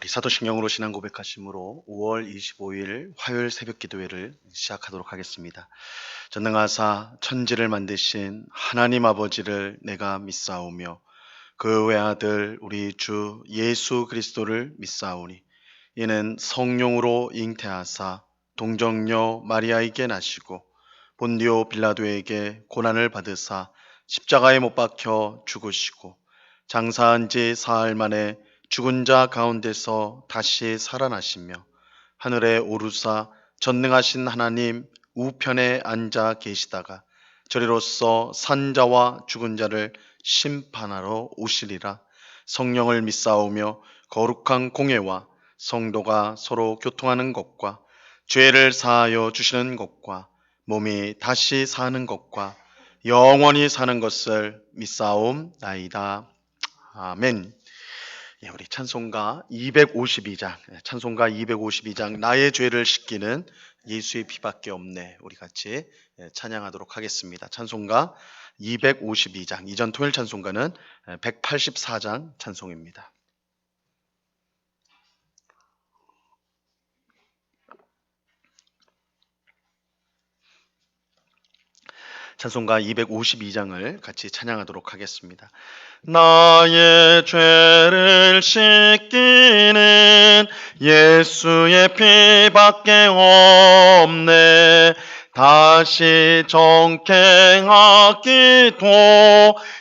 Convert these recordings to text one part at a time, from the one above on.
우리 사도신경으로 신앙 고백하심으로 5월 25일 화요일 새벽 기도회를 시작하도록 하겠습니다. 전능하사 천지를 만드신 하나님 아버지를 내가 믿사오며 그 외아들 우리 주 예수 그리스도를 믿사오니 이는 성령으로 잉태하사 동정녀 마리아에게 나시고 본디오 빌라도에게 고난을 받으사 십자가에 못 박혀 죽으시고 장사한 지 사흘 만에 죽은 자 가운데서 다시 살아나시며 하늘에 오르사 전능하신 하나님 우편에 앉아 계시다가 저리로서 산 자와 죽은 자를 심판하러 오시리라. 성령을 믿사오며 거룩한 공예와 성도가 서로 교통하는 것과 죄를 사하여 주시는 것과 몸이 다시 사는 것과 영원히 사는 것을 믿사옵나이다. 아멘. 우리 찬송가 252장 나의 죄를 씻기는 예수의 피밖에 없네. 우리 같이 찬양하도록 하겠습니다. 찬송가 252장, 이전 토요일 찬송가는 184장 찬송입니다. 찬송가 252장을 같이 찬양하도록 하겠습니다. 나의 죄를 씻기는 예수의 피밖에 없네. 다시 정케하기도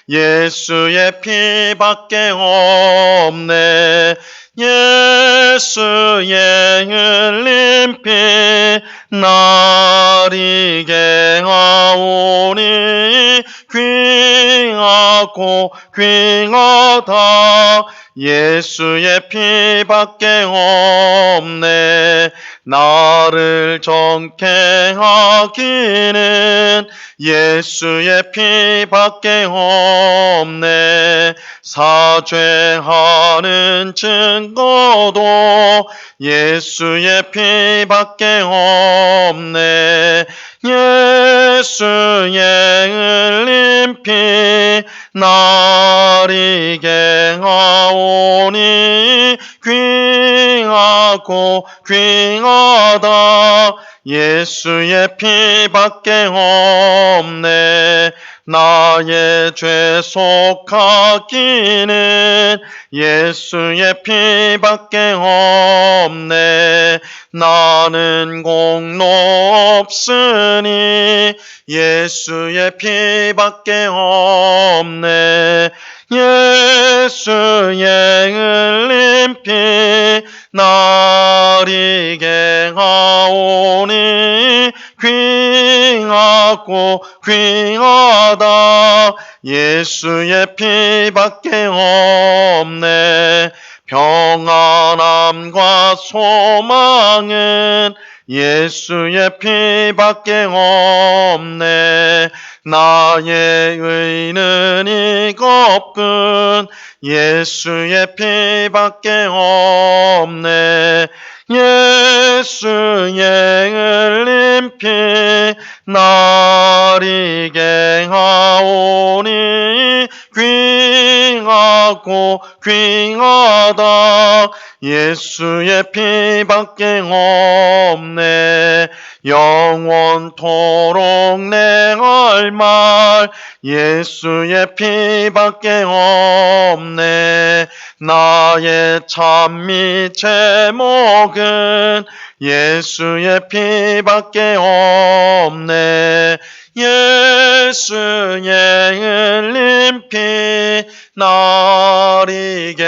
예수의 피밖에 없네. 예수의 흘린 피 나리게 하오니 귀하고 귀하다. 예수의 피밖에 없네. 나를 정케 하기는 예수의 피밖에 없네. 사죄하는 증거도 예수의 피밖에 없네. 예수의 흘린 피 나리게 하오니 귀하고 귀하다. 예수의 피밖에 없네. 나의 죄 속하기는 예수의 피밖에 없네. 나는 공로 없으니 예수의 피밖에 없네. 예수의 흘린 피 나리게 하오니 귀하고 귀하다. 예수의 피밖에 없네. 평안함과 소망은 예수의 피밖에 없네. 나의 의는 이겁군 예수의 피밖에 없네. 예수의 흘린 피 나리게 하오니 귀하고 귀하다. 예수의 피밖에 없네. 영원토록 내할 말 예수의 피밖에 없네. 나의 찬미 제목은 예수의 피밖에 없네. 예수의 흘린 피 나리게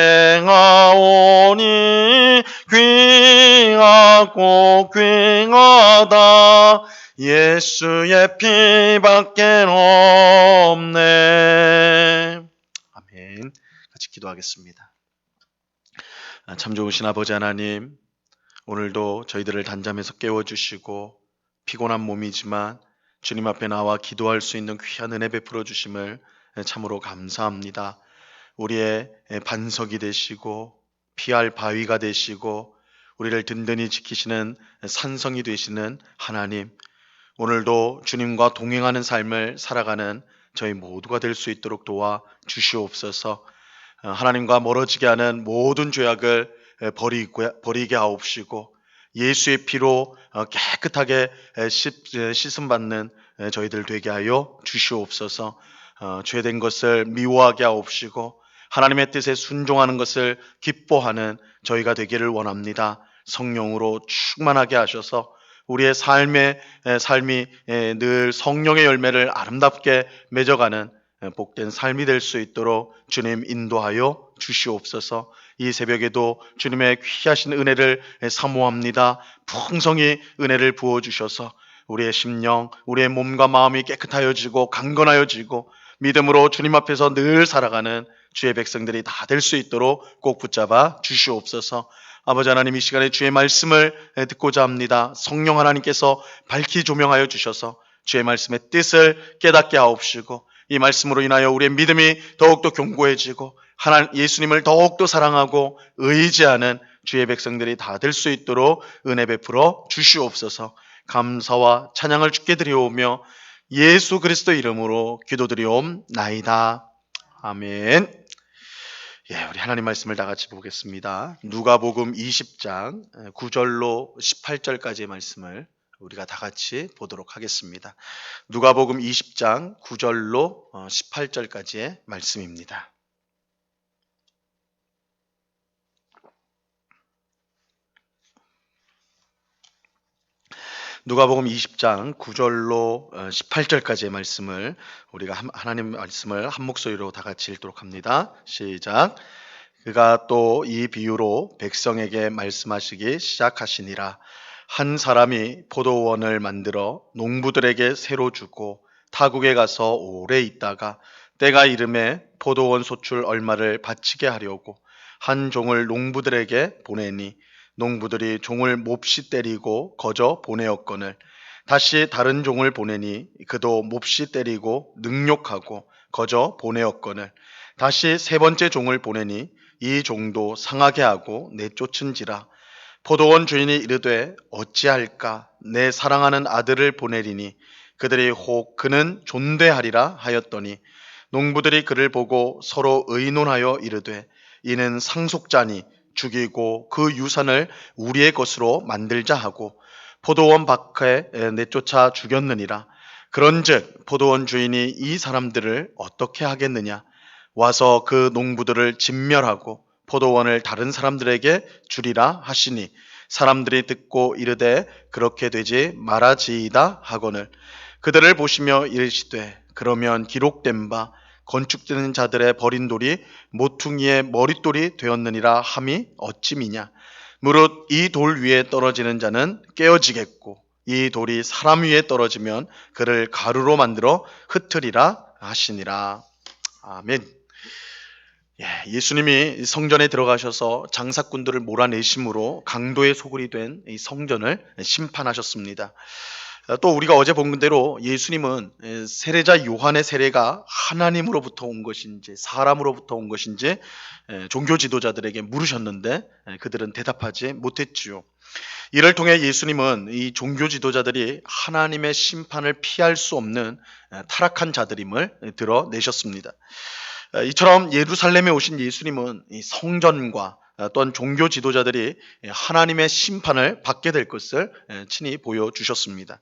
하오니 귀하고 귀하다. 예수의 피밖에 없네. 아멘. 같이 기도하겠습니다. 참 좋으신 아버지 하나님, 오늘도 저희들을 단잠에서 깨워주시고 피곤한 몸이지만 주님 앞에 나와 기도할 수 있는 귀한 은혜 베풀어 주심을 참으로 감사합니다. 우리의 반석이 되시고 피할 바위가 되시고 우리를 든든히 지키시는 산성이 되시는 하나님, 오늘도 주님과 동행하는 삶을 살아가는 저희 모두가 될 수 있도록 도와 주시옵소서. 하나님과 멀어지게 하는 모든 죄악을 버리게 하옵시고 예수의 피로 깨끗하게 씻음 받는 저희들 되게 하여 주시옵소서. 죄된 것을 미워하게 하옵시고 하나님의 뜻에 순종하는 것을 기뻐하는 저희가 되기를 원합니다. 성령으로 충만하게 하셔서 우리의 삶이 늘 성령의 열매를 아름답게 맺어가는 복된 삶이 될 수 있도록 주님 인도하여 주시옵소서. 이 새벽에도 주님의 귀하신 은혜를 사모합니다. 풍성히 은혜를 부어주셔서 우리의 심령, 우리의 몸과 마음이 깨끗하여지고 강건하여지고 믿음으로 주님 앞에서 늘 살아가는 주의 백성들이 다 될 수 있도록 꼭 붙잡아 주시옵소서. 아버지 하나님, 이 시간에 주의 말씀을 듣고자 합니다. 성령 하나님께서 밝히 조명하여 주셔서 주의 말씀의 뜻을 깨닫게 하옵시고 이 말씀으로 인하여 우리의 믿음이 더욱더 견고해지고 예수님을 더욱더 사랑하고 의지하는 주의 백성들이 다 될 수 있도록 은혜 베풀어 주시옵소서. 감사와 찬양을 주께 드리오며 예수 그리스도 이름으로 기도드리옵나이다. 아멘. 우리 하나님 말씀을 다 같이 보겠습니다. 누가복음 20장 9절로 18절까지의 말씀을 우리가 다 같이 보도록 하겠습니다. 누가복음 20장 9절로 18절까지의 말씀입니다. 누가복음 20장 9절로 18절까지의 말씀을 우리가 하나님 말씀을 한 목소리로 다 같이 읽도록 합니다. 시작. 그가 또 이 비유로 백성에게 말씀하시기 시작하시니라. 한 사람이 포도원을 만들어 농부들에게 새로 주고 타국에 가서 오래 있다가 때가 이름에 포도원 소출 얼마를 바치게 하려고 한 종을 농부들에게 보내니 농부들이 종을 몹시 때리고 거저 보내었거늘 다시 다른 종을 보내니 그도 몹시 때리고 능욕하고 거저 보내었거늘 다시 세 번째 종을 보내니 이 종도 상하게 하고 내쫓은지라. 포도원 주인이 이르되 어찌할까? 내 사랑하는 아들을 보내리니 그들이 혹 그는 존대하리라 하였더니 농부들이 그를 보고 서로 의논하여 이르되 이는 상속자니 죽이고 그 유산을 우리의 것으로 만들자 하고 포도원 밖에 내쫓아 죽였느니라. 그런즉 포도원 주인이 이 사람들을 어떻게 하겠느냐? 와서 그 농부들을 진멸하고 포도원을 다른 사람들에게 주리라 하시니 사람들이 듣고 이르되 그렇게 되지 말아지이다 하거늘 그들을 보시며 이르시되 그러면 기록된 바 건축되는 자들의 버린 돌이 모퉁이의 머릿돌이 되었느니라 함이 어찌미냐. 무릇 이 돌 위에 떨어지는 자는 깨어지겠고 이 돌이 사람 위에 떨어지면 그를 가루로 만들어 흩으리라 하시니라. 아멘. 예수님이 성전에 들어가셔서 장사꾼들을 몰아내심으로 강도의 소굴이 된 이 성전을 심판하셨습니다. 또 우리가 어제 본 대로 예수님은 세례자 요한의 세례가 하나님으로부터 온 것인지 사람으로부터 온 것인지 종교 지도자들에게 물으셨는데 그들은 대답하지 못했지요. 이를 통해 예수님은 이 종교 지도자들이 하나님의 심판을 피할 수 없는 타락한 자들임을 드러내셨습니다. 이처럼 예루살렘에 오신 예수님은 이 성전과 또한 종교 지도자들이 하나님의 심판을 받게 될 것을 친히 보여주셨습니다.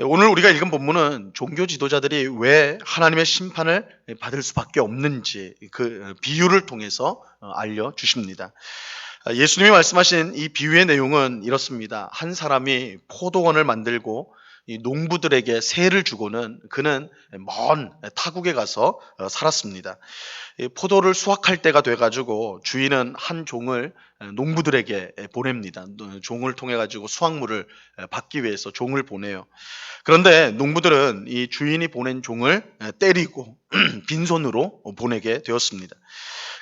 오늘 우리가 읽은 본문은 종교 지도자들이 왜 하나님의 심판을 받을 수밖에 없는지 그 비유를 통해서 알려주십니다. 예수님이 말씀하신 이 비유의 내용은 이렇습니다. 한 사람이 포도원을 만들고 이 농부들에게 세를 주고는 그는 먼 타국에 가서 살았습니다. 포도를 수확할 때가 돼가지고 주인은 한 종을 농부들에게 보냅니다. 종을 통해 가지고 수확물을 받기 위해서 종을 보내요. 그런데 농부들은 이 주인이 보낸 종을 때리고 빈손으로 보내게 되었습니다.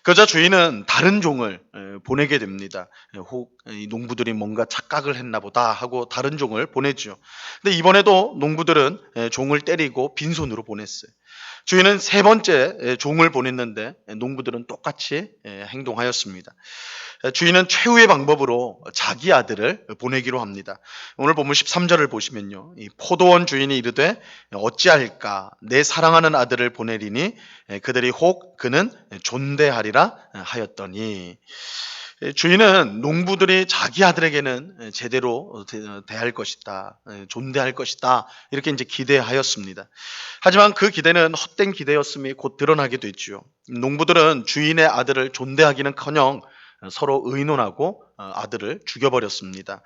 그러자 주인은 다른 종을 보내게 됩니다. 혹 이 농부들이 뭔가 착각을 했나 보다 하고 다른 종을 보내죠. 근데 이번에도 농부들은 종을 때리고 빈손으로 보냈어요. 주인은 세 번째 종을 보냈는데 농부들은 똑같이 행동하였습니다. 주인은 최후의 방법으로 자기 아들을 보내기로 합니다. 오늘 본문 13절을 보시면요. 이 포도원 주인이 이르되 어찌할까 내 사랑하는 아들을 보내리니 그들이 혹 그는 존대하리라 하였더니 주인은 농부들이 자기 아들에게는 제대로 대할 것이다, 존대할 것이다, 이렇게 이제 기대하였습니다. 하지만 그 기대는 헛된 기대였음이 곧 드러나게 됐지요. 농부들은 주인의 아들을 존대하기는커녕 서로 의논하고 아들을 죽여버렸습니다.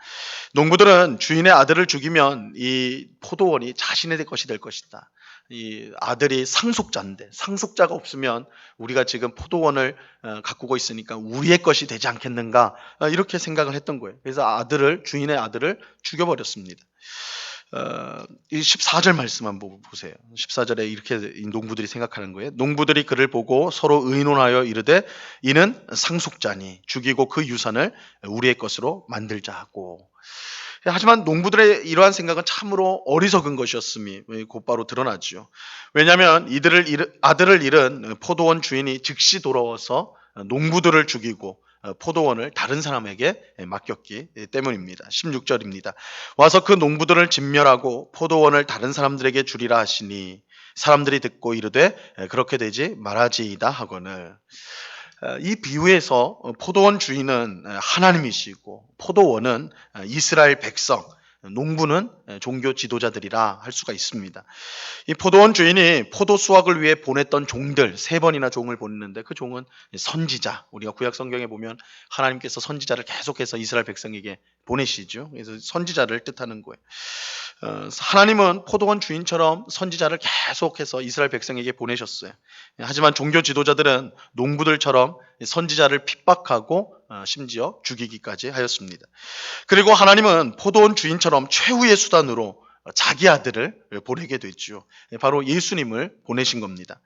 농부들은 주인의 아들을 죽이면 이 포도원이 자신의 것이 될 것이다. 이 아들이 상속자인데 상속자가 없으면 우리가 지금 포도원을 가꾸고 있으니까 우리의 것이 되지 않겠는가, 이렇게 생각을 했던 거예요. 그래서 주인의 아들을 죽여버렸습니다. 이 14절 말씀 한번 보세요. 14절에 이렇게 이 농부들이 생각하는 거예요. 농부들이 그를 보고 서로 의논하여 이르되 이는 상속자니 죽이고 그 유산을 우리의 것으로 만들자 하고. 하지만 농부들의 이러한 생각은 참으로 어리석은 것이었음이 곧바로 드러나죠. 왜냐하면 아들을 잃은 포도원 주인이 즉시 돌아와서 농부들을 죽이고 포도원을 다른 사람에게 맡겼기 때문입니다. 16절입니다. 와서 그 농부들을 진멸하고 포도원을 다른 사람들에게 주리라 하시니 사람들이 듣고 이르되 그렇게 되지 말아지이다 하거늘. 이 비유에서 포도원 주인은 하나님이시고 포도원은 이스라엘 백성, 농부는 종교 지도자들이라 할 수가 있습니다. 이 포도원 주인이 포도 수확을 위해 보냈던 종들, 3번이나 종을 보냈는데 그 종은 선지자. 우리가 구약 성경에 보면 하나님께서 선지자를 계속해서 이스라엘 백성에게 보내시죠. 그래서 선지자를 뜻하는 거예요. 하나님은 포도원 주인처럼 선지자를 계속해서 이스라엘 백성에게 보내셨어요. 하지만 종교 지도자들은 농부들처럼 선지자를 핍박하고 심지어 죽이기까지 하였습니다. 그리고 하나님은 포도원 주인처럼 최후의 수단으로 자기 아들을 보내게 됐죠. 바로 예수님을 보내신 겁니다.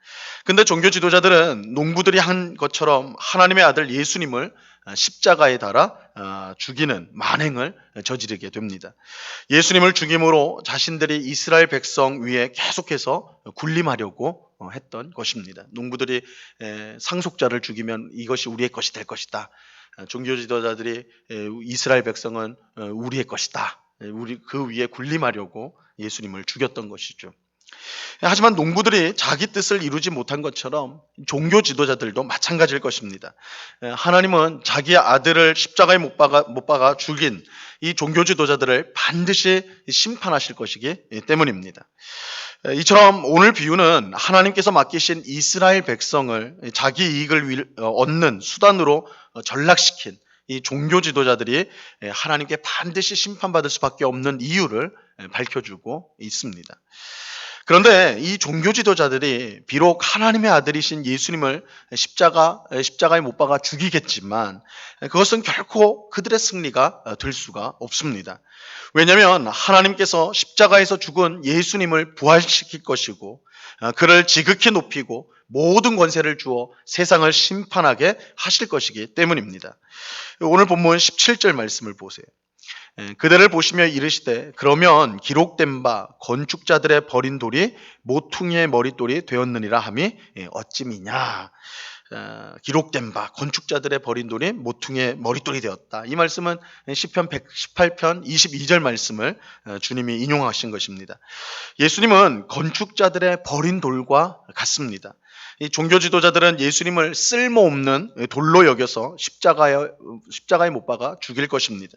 근데 종교 지도자들은 농부들이 한 것처럼 하나님의 아들 예수님을 십자가에 달아 죽이는 만행을 저지르게 됩니다. 예수님을 죽임으로 자신들이 이스라엘 백성 위에 계속해서 군림하려고 했던 것입니다. 농부들이 상속자를 죽이면 이것이 우리의 것이 될 것이다. 종교 지도자들이 이스라엘 백성은 우리의 것이다. 우리 그 위에 군림하려고 예수님을 죽였던 것이죠. 하지만 농부들이 자기 뜻을 이루지 못한 것처럼 종교 지도자들도 마찬가지일 것입니다. 하나님은 자기 아들을 십자가에 못 박아 죽인 이 종교 지도자들을 반드시 심판하실 것이기 때문입니다. 이처럼 오늘 비유는 하나님께서 맡기신 이스라엘 백성을 자기 이익을 얻는 수단으로 전락시킨 이 종교 지도자들이 하나님께 반드시 심판받을 수밖에 없는 이유를 밝혀주고 있습니다. 그런데 이 종교 지도자들이 비록 하나님의 아들이신 예수님을 십자가에 못 박아 죽이겠지만 그것은 결코 그들의 승리가 될 수가 없습니다. 왜냐하면 하나님께서 십자가에서 죽은 예수님을 부활시킬 것이고 그를 지극히 높이고 모든 권세를 주어 세상을 심판하게 하실 것이기 때문입니다. 오늘 본문 17절 말씀을 보세요. 그들을 보시며 이르시되 그러면 기록된 바 건축자들의 버린 돌이 모퉁이의 머릿돌이 되었느니라 함이 어찌미냐. 기록된 바 건축자들의 버린 돌이 모퉁이의 머릿돌이 되었다. 이 말씀은 시편 118편 22절 말씀을 주님이 인용하신 것입니다. 예수님은 건축자들의 버린 돌과 같습니다. 이 종교 지도자들은 예수님을 쓸모없는 돌로 여겨서 십자가에 못 박아 죽일 것입니다.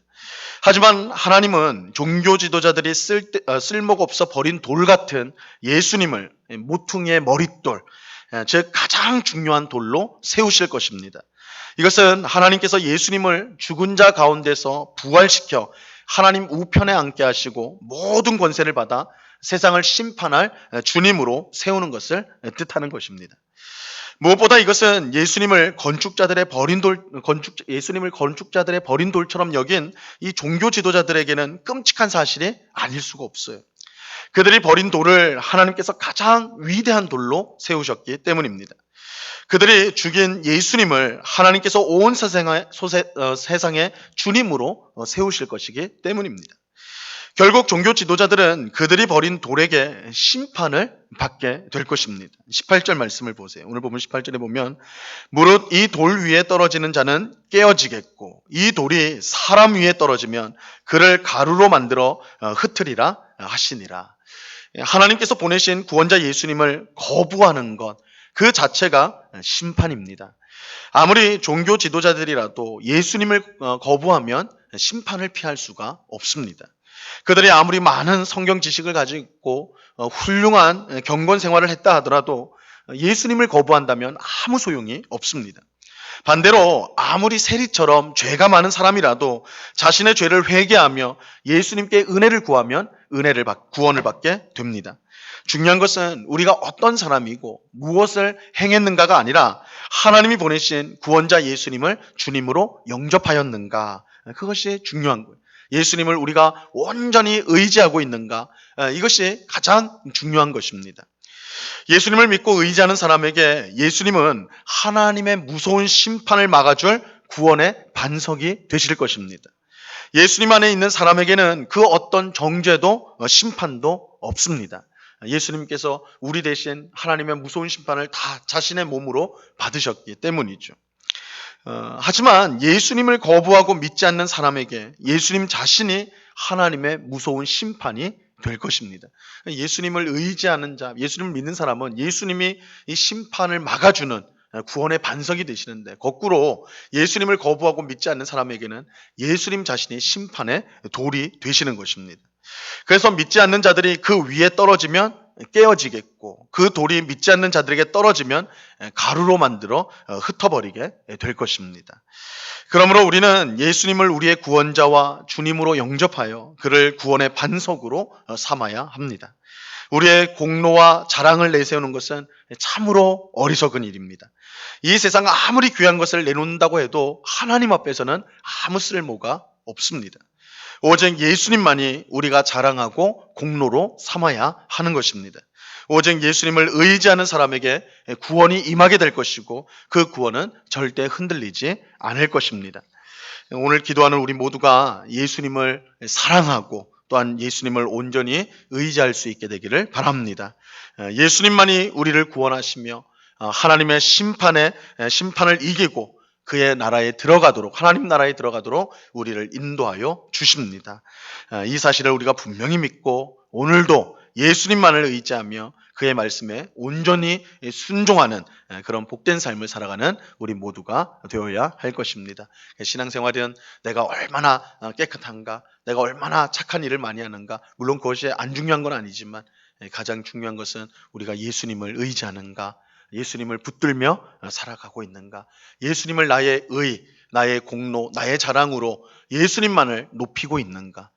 하지만 하나님은 종교 지도자들이 쓸모가 없어 버린 돌 같은 예수님을 모퉁이의 머릿돌, 즉 가장 중요한 돌로 세우실 것입니다. 이것은 하나님께서 예수님을 죽은 자 가운데서 부활시켜 하나님 우편에 앉게 하시고 모든 권세를 받아 세상을 심판할 주님으로 세우는 것을 뜻하는 것입니다. 무엇보다 이것은 예수님을 건축자들의 버린 돌처럼 여긴 이 종교 지도자들에게는 끔찍한 사실이 아닐 수가 없어요. 그들이 버린 돌을 하나님께서 가장 위대한 돌로 세우셨기 때문입니다. 그들이 죽인 예수님을 하나님께서 온 세상의 주님으로 세우실 것이기 때문입니다. 결국 종교 지도자들은 그들이 버린 돌에게 심판을 받게 될 것입니다. 18절 말씀을 보세요. 오늘 보면 18절에 보면 무릇 이 돌 위에 떨어지는 자는 깨어지겠고 이 돌이 사람 위에 떨어지면 그를 가루로 만들어 흩으리라 하시니라. 하나님께서 보내신 구원자 예수님을 거부하는 것, 그 자체가 심판입니다. 아무리 종교 지도자들이라도 예수님을 거부하면 심판을 피할 수가 없습니다. 그들이 아무리 많은 성경 지식을 가지고 있고 훌륭한 경건 생활을 했다 하더라도 예수님을 거부한다면 아무 소용이 없습니다. 반대로 아무리 세리처럼 죄가 많은 사람이라도 자신의 죄를 회개하며 예수님께 은혜를 구하면 구원을 받게 됩니다. 중요한 것은 우리가 어떤 사람이고 무엇을 행했는가가 아니라 하나님이 보내신 구원자 예수님을 주님으로 영접하였는가, 그것이 중요한 거예요. 예수님을 우리가 온전히 의지하고 있는가, 이것이 가장 중요한 것입니다. 예수님을 믿고 의지하는 사람에게 예수님은 하나님의 무서운 심판을 막아줄 구원의 반석이 되실 것입니다. 예수님 안에 있는 사람에게는 그 어떤 정죄도 심판도 없습니다. 예수님께서 우리 대신 하나님의 무서운 심판을 다 자신의 몸으로 받으셨기 때문이죠. 하지만 예수님을 거부하고 믿지 않는 사람에게 예수님 자신이 하나님의 무서운 심판이 될 것입니다. 예수님을 의지하는 자, 예수님을 믿는 사람은 예수님이 이 심판을 막아주는 구원의 반석이 되시는데, 거꾸로 예수님을 거부하고 믿지 않는 사람에게는 예수님 자신이 심판의 돌이 되시는 것입니다. 그래서 믿지 않는 자들이 그 위에 떨어지면 깨어지겠고, 그 돌이 믿지 않는 자들에게 떨어지면 가루로 만들어 흩어버리게 될 것입니다. 그러므로 우리는 예수님을 우리의 구원자와 주님으로 영접하여 그를 구원의 반석으로 삼아야 합니다. 우리의 공로와 자랑을 내세우는 것은 참으로 어리석은 일입니다. 이 세상 아무리 귀한 것을 내놓는다고 해도 하나님 앞에서는 아무 쓸모가 없습니다. 오직 예수님만이 우리가 자랑하고 공로로 삼아야 하는 것입니다. 오직 예수님을 의지하는 사람에게 구원이 임하게 될 것이고, 그 구원은 절대 흔들리지 않을 것입니다. 오늘 기도하는 우리 모두가 예수님을 사랑하고 또한 예수님을 온전히 의지할 수 있게 되기를 바랍니다. 예수님만이 우리를 구원하시며 하나님의 심판을 이기고 그의 나라에 들어가도록, 하나님 나라에 들어가도록 우리를 인도하여 주십니다. 이 사실을 우리가 분명히 믿고 오늘도 예수님만을 의지하며 그의 말씀에 온전히 순종하는 그런 복된 삶을 살아가는 우리 모두가 되어야 할 것입니다. 신앙생활은 내가 얼마나 깨끗한가, 내가 얼마나 착한 일을 많이 하는가, 물론 그것이 안 중요한 건 아니지만 가장 중요한 것은 우리가 예수님을 의지하는가, 예수님을 붙들며 살아가고 있는가, 예수님을 나의 의, 나의 공로, 나의 자랑으로 예수님만을 높이고 있는가.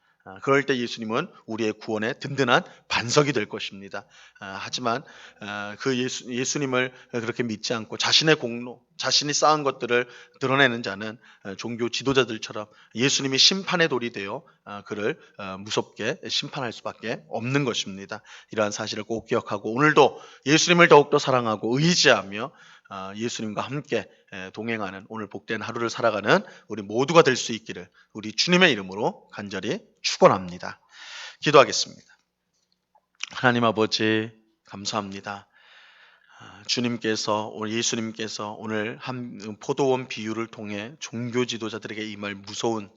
그럴 때 예수님은 우리의 구원의 든든한 반석이 될 것입니다. 하지만 그 예수님을 그렇게 믿지 않고 자신의 공로, 자신이 쌓은 것들을 드러내는 자는 종교 지도자들처럼 예수님이 심판의 돌이 되어 그를 무섭게 심판할 수밖에 없는 것입니다. 이러한 사실을 꼭 기억하고 오늘도 예수님을 더욱더 사랑하고 의지하며 예수님과 함께 동행하는 오늘 복된 하루를 살아가는 우리 모두가 될 수 있기를 우리 주님의 이름으로 간절히 축원합니다. 기도하겠습니다. 하나님 아버지, 감사합니다. 주님께서, 예수님께서 오늘 한 포도원 비유를 통해 종교 지도자들에게 임할 무서운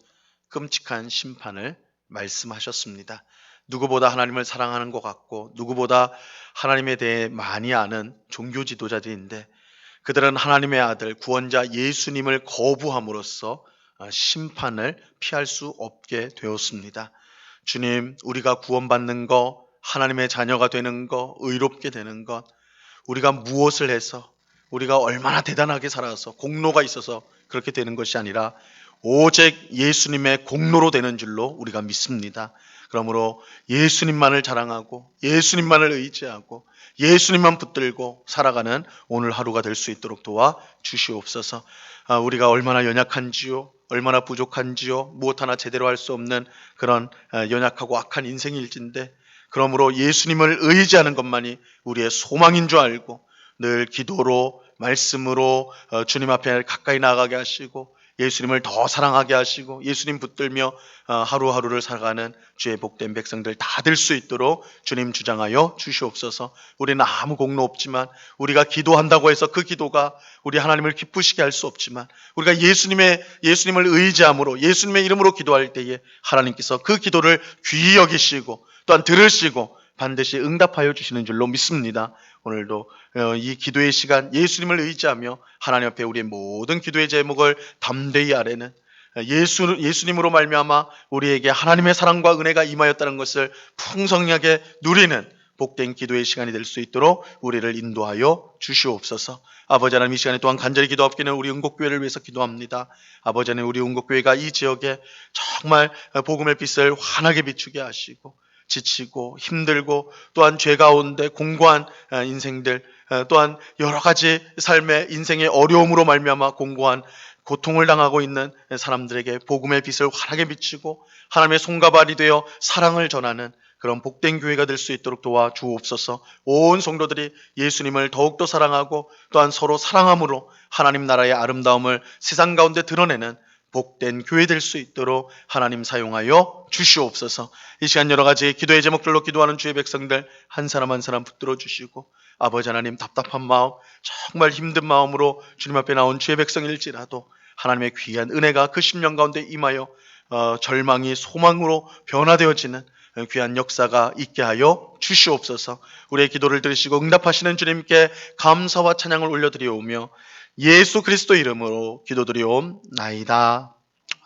끔찍한 심판을 말씀하셨습니다. 누구보다 하나님을 사랑하는 것 같고 누구보다 하나님에 대해 많이 아는 종교 지도자들인데, 그들은 하나님의 아들 구원자 예수님을 거부함으로써 심판을 피할 수 없게 되었습니다. 주님, 우리가 구원받는 것, 하나님의 자녀가 되는 것, 의롭게 되는 것, 우리가 무엇을 해서, 우리가 얼마나 대단하게 살아서 공로가 있어서 그렇게 되는 것이 아니라 오직 예수님의 공로로 되는 줄로 우리가 믿습니다. 그러므로 예수님만을 자랑하고 예수님만을 의지하고 예수님만 붙들고 살아가는 오늘 하루가 될 수 있도록 도와 주시옵소서. 우리가 얼마나 연약한지요, 얼마나 부족한지요, 무엇 하나 제대로 할 수 없는 그런 연약하고 악한 인생일진데, 그러므로 예수님을 의지하는 것만이 우리의 소망인 줄 알고 늘 기도로 말씀으로 주님 앞에 가까이 나아가게 하시고 예수님을 더 사랑하게 하시고 예수님 붙들며 하루하루를 살아가는 주의 복된 백성들 다 될 수 있도록 주님 주장하여 주시옵소서. 우리는 아무 공로 없지만, 우리가 기도한다고 해서 그 기도가 우리 하나님을 기쁘시게 할 수 없지만, 우리가 예수님을 의지함으로 예수님의 이름으로 기도할 때에 하나님께서 그 기도를 귀히 여기시고 또한 들으시고 반드시 응답하여 주시는 줄로 믿습니다. 오늘도 이 기도의 시간 예수님을 의지하며 하나님 앞에 우리의 모든 기도의 제목을 담대히 아뢰는 예수님으로 말미암아 우리에게 하나님의 사랑과 은혜가 임하였다는 것을 풍성하게 누리는 복된 기도의 시간이 될 수 있도록 우리를 인도하여 주시옵소서. 아버지 하나님, 이 시간에 또한 간절히 기도하옵기는 우리 응곡교회를 위해서 기도합니다. 아버지 하나님, 우리 응곡교회가 이 지역에 정말 복음의 빛을 환하게 비추게 하시고 지치고 힘들고 또한 죄 가운데 공고한 인생들, 또한 여러 가지 삶의 인생의 어려움으로 말미암아 공고한 고통을 당하고 있는 사람들에게 복음의 빛을 환하게 비추고 하나님의 손과 발이 되어 사랑을 전하는 그런 복된 교회가 될 수 있도록 도와주옵소서. 온 성도들이 예수님을 더욱더 사랑하고 또한 서로 사랑함으로 하나님 나라의 아름다움을 세상 가운데 드러내는 복된 교회 될 수 있도록 하나님 사용하여 주시옵소서. 이 시간 여러 가지 기도의 제목들로 기도하는 주의 백성들 한 사람 한 사람 붙들어 주시고, 아버지 하나님, 답답한 마음, 정말 힘든 마음으로 주님 앞에 나온 주의 백성일지라도 하나님의 귀한 은혜가 그 심령 가운데 임하여 절망이 소망으로 변화되어지는 귀한 역사가 있게 하여 주시옵소서. 우리의 기도를 들으시고 응답하시는 주님께 감사와 찬양을 올려드리오며 예수 그리스도 이름으로 기도드리옵나이다.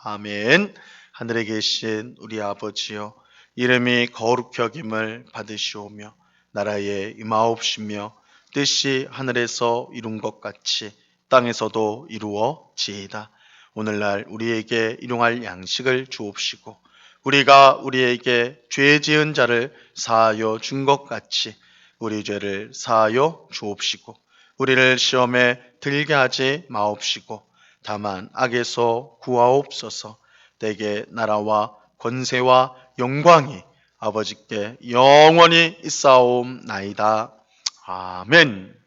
아멘. 하늘에 계신 우리 아버지여, 이름이 거룩히 여김을 받으시오며 나라에 임하옵시며 뜻이 하늘에서 이룬 것 같이 땅에서도 이루어지이다. 오늘날 우리에게 일용할 양식을 주옵시고 우리가 우리에게 죄 지은 자를 사하여 준 것 같이 우리 죄를 사하여 주옵시고 우리를 시험에 들게 하지 마옵시고 다만 악에서 구하옵소서. 내게 나라와 권세와 영광이 아버지께 영원히 있사옵나이다. 아멘.